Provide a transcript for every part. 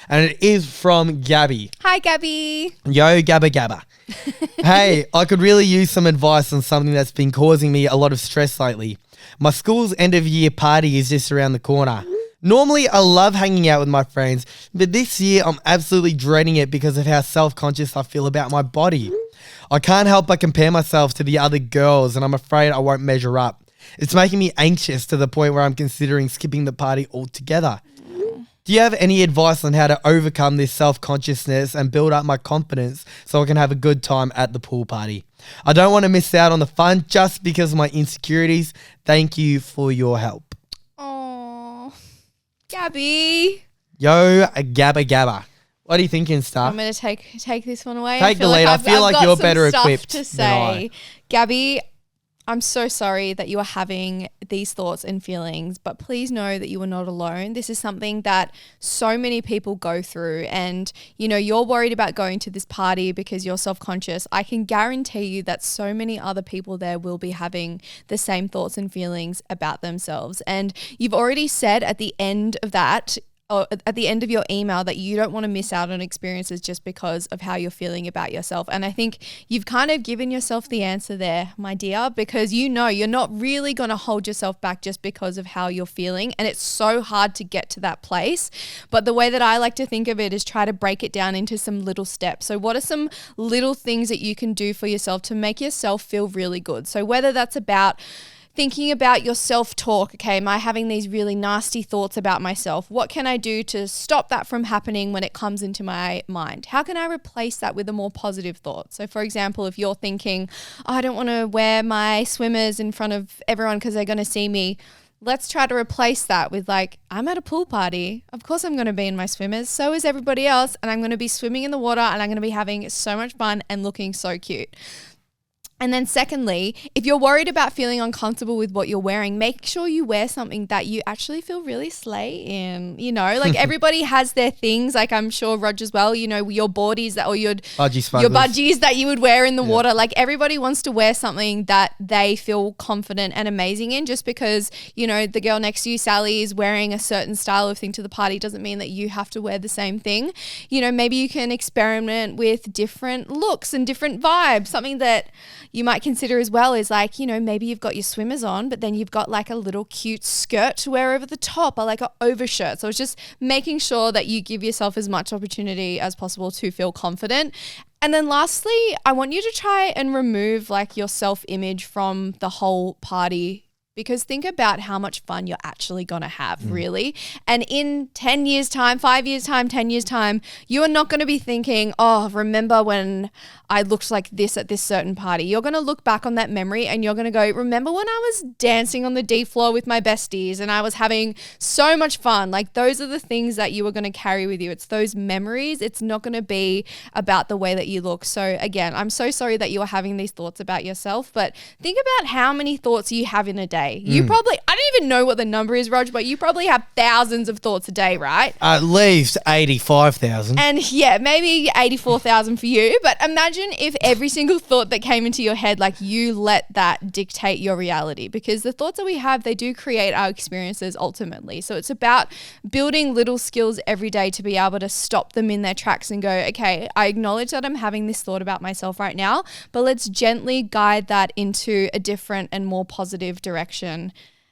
and it is from Gabby. Hi, Gabby. Yo, Gabba Gabba. Hey, I could really use some advice on something that's been causing me a lot of stress lately. My school's end of year party is just around the corner. Normally, I love hanging out with my friends, but this year I'm absolutely dreading it because of how self-conscious I feel about my body. I can't help but compare myself to the other girls, and I'm afraid I won't measure up. It's making me anxious to the point where I'm considering skipping the party altogether. Do you have any advice on how to overcome this self-consciousness and build up my confidence so I can have a good time at the pool party? I don't want to miss out on the fun just because of my insecurities. Thank you for your help. Oh, Gabby. Yo, Gabba Gabba. What are you thinking, Starr? I'm going to take this one away. Take the lead. I feel like you're better equipped to than I. Gabby, I'm so sorry that you are having these thoughts and feelings, but please know that you are not alone. This is something that so many people go through, and you're worried about going to this party because you're self-conscious. I can guarantee you that so many other people there will be having the same thoughts and feelings about themselves. And you've already said at the end of that, or at the end of your email, that you don't want to miss out on experiences just because of how you're feeling about yourself. And I think you've kind of given yourself the answer there, my dear, because you're not really going to hold yourself back just because of how you're feeling. And it's so hard to get to that place. But the way that I like to think of it is try to break it down into some little steps. So what are some little things that you can do for yourself to make yourself feel really good? So whether that's about thinking about your self-talk, okay, am I having these really nasty thoughts about myself? What can I do to stop that from happening when it comes into my mind? How can I replace that with a more positive thought? So for example, if you're thinking, I don't want to wear my swimmers in front of everyone because they're going to see me, let's try to replace that with I'm at a pool party. Of course I'm going to be in my swimmers. So is everybody else. And I'm going to be swimming in the water and I'm going to be having so much fun and looking so cute. And then secondly, if you're worried about feeling uncomfortable with what you're wearing, make sure you wear something that you actually feel really slay in, everybody has their things. I'm sure Rog as well, your boardies or your budgies that you would wear in the water. Everybody wants to wear something that they feel confident and amazing in. Just because, the girl next to you, Sally, is wearing a certain style of thing to the party doesn't mean that you have to wear the same thing. Maybe you can experiment with different looks and different vibes. Something that you might consider as well is maybe you've got your swimmers on, but then you've got a little cute skirt to wear over the top, or an overshirt. So it's just making sure that you give yourself as much opportunity as possible to feel confident. And then lastly, I want you to try and remove your self-image from the whole party, because think about how much fun you're actually going to have, really. And in 10 years' time, 5 years' time, 10 years' time, you are not going to be thinking, oh, remember when I looked like this at this certain party. You're going to look back on that memory and you're going to go, remember when I was dancing on the D floor with my besties and I was having so much fun? Those are the things that you are going to carry with you. It's those memories. It's not going to be about the way that you look. So again, I'm so sorry that you are having these thoughts about yourself, but think about how many thoughts you have in a day. You probably, I don't even know what the number is, Rog, but you probably have thousands of thoughts a day, right? At least 85,000. And yeah, maybe 84,000 for you. But imagine if every single thought that came into your head, you let that dictate your reality, because the thoughts that we have, they do create our experiences ultimately. So it's about building little skills every day to be able to stop them in their tracks and go, okay, I acknowledge that I'm having this thought about myself right now, but let's gently guide that into a different and more positive direction.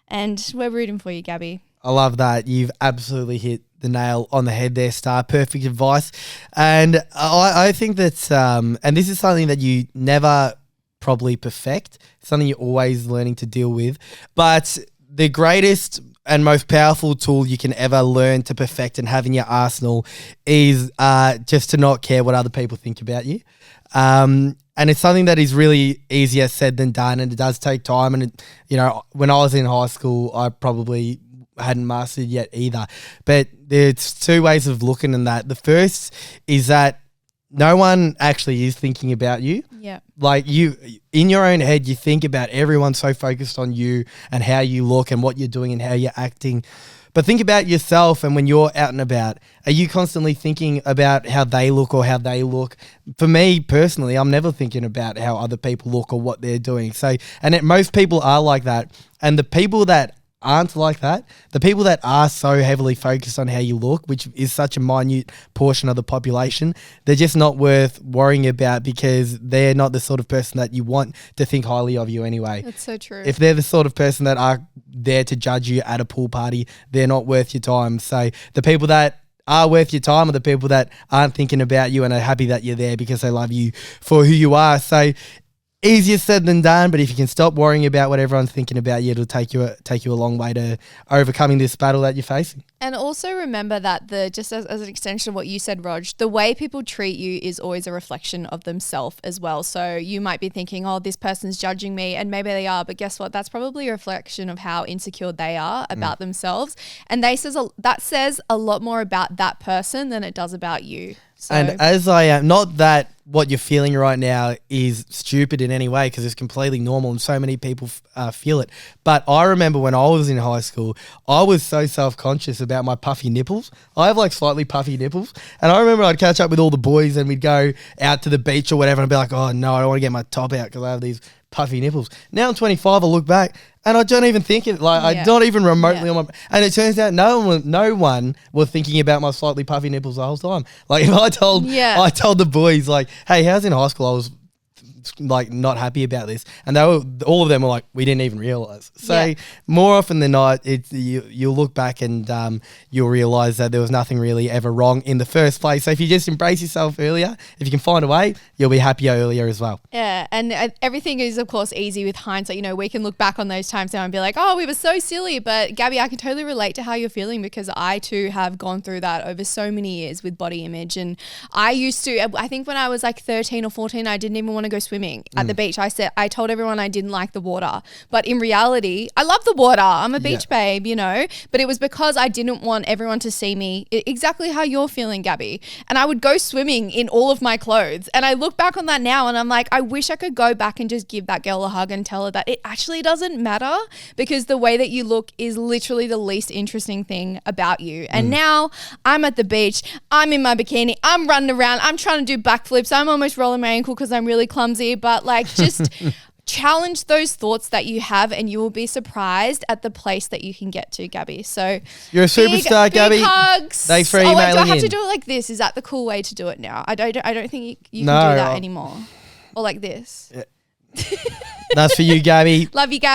And we're rooting for you, Gabby. I love that. You've absolutely hit the nail on the head there, Starr. Perfect advice. And I think that, and this is something that you never probably perfect, something you're always learning to deal with. But the greatest and most powerful tool you can ever learn to perfect and have in your arsenal is just to not care what other people think about you. And it's something that is really easier said than done, and it does take time. And, when I was in high school, I probably hadn't mastered yet either. But there's two ways of looking at that. The first is that no one actually is thinking about you. Yeah. You, in your own head, you think about everyone so focused on you and how you look and what you're doing and how you're acting. But think about yourself, and when you're out and about, are you constantly thinking about how they look or how they look? For me personally, I'm never thinking about how other people look or what they're doing. So, and most people are like that. And the people that aren't like that, the people that are so heavily focused on how you look, which is such a minute portion of the population, they're just not worth worrying about because they're not the sort of person that you want to think highly of you anyway. That's so true. If they're the sort of person that are there to judge you at a pool party, they're not worth your time. So the people that are worth your time are the people that aren't thinking about you and are happy that you're there because they love you for who you are. So easier said than done, but if you can stop worrying about what everyone's thinking about you, it'll take you a long way to overcoming this battle that you're facing. And also remember that just as an extension of what you said, Rog, the way people treat you is always a reflection of themselves as well. So you might be thinking, oh, this person's judging me, and maybe they are, but guess what? That's probably a reflection of how insecure they are about themselves. And that says a lot more about that person than it does about you. So. And as I am, not that what you're feeling right now is stupid in any way, because it's completely normal and so many people feel it. But I remember when I was in high school, I was so self-conscious about my puffy nipples. I have like slightly puffy nipples. And I remember I'd catch up with all the boys and we'd go out to the beach or whatever and I'd be like, oh no, I don't want to get my top out because I have these puffy nipples. Now I'm 25, I look back and I don't even think it. I'm not even remotely on my. And it turns out no one was thinking about my slightly puffy nipples the whole time. Like if I told the boys like, hey, how's in high school? I was like not happy about this, and all of them were like, we didn't even realize. So more often than not, it's you'll look back and you'll realize that there was nothing really ever wrong in the first place. So if you just embrace yourself earlier, if you can find a way, you'll be happier earlier as well. Yeah, and everything is of course easy with hindsight. You know, we can look back on those times now and be like, oh, we were so silly. But Gabby, I can totally relate to how you're feeling because I too have gone through that over so many years with body image. And I think when I was like 13 or 14, I didn't even want to go swimming at the beach. I told everyone I didn't like the water, but in reality, I love the water. I'm a beach babe, you know, but it was because I didn't want everyone to see me exactly how you're feeling, Gabby. And I would go swimming in all of my clothes. And I look back on that now and I'm like, I wish I could go back and just give that girl a hug and tell her that it actually doesn't matter because the way that you look is literally the least interesting thing about you. And now I'm at the beach, I'm in my bikini, I'm running around, I'm trying to do backflips, I'm almost rolling my ankle because I'm really clumsy, but like just challenge those thoughts that you have and you will be surprised at the place that you can get to, Gabby. So you're a superstar, Gabby. Big hugs. Thanks for emailing do I have in. to do it like this? Is that the cool way to do it now? I don't think you can do that anymore. Or like this. That's for you, Gabby. Love you, Gabby.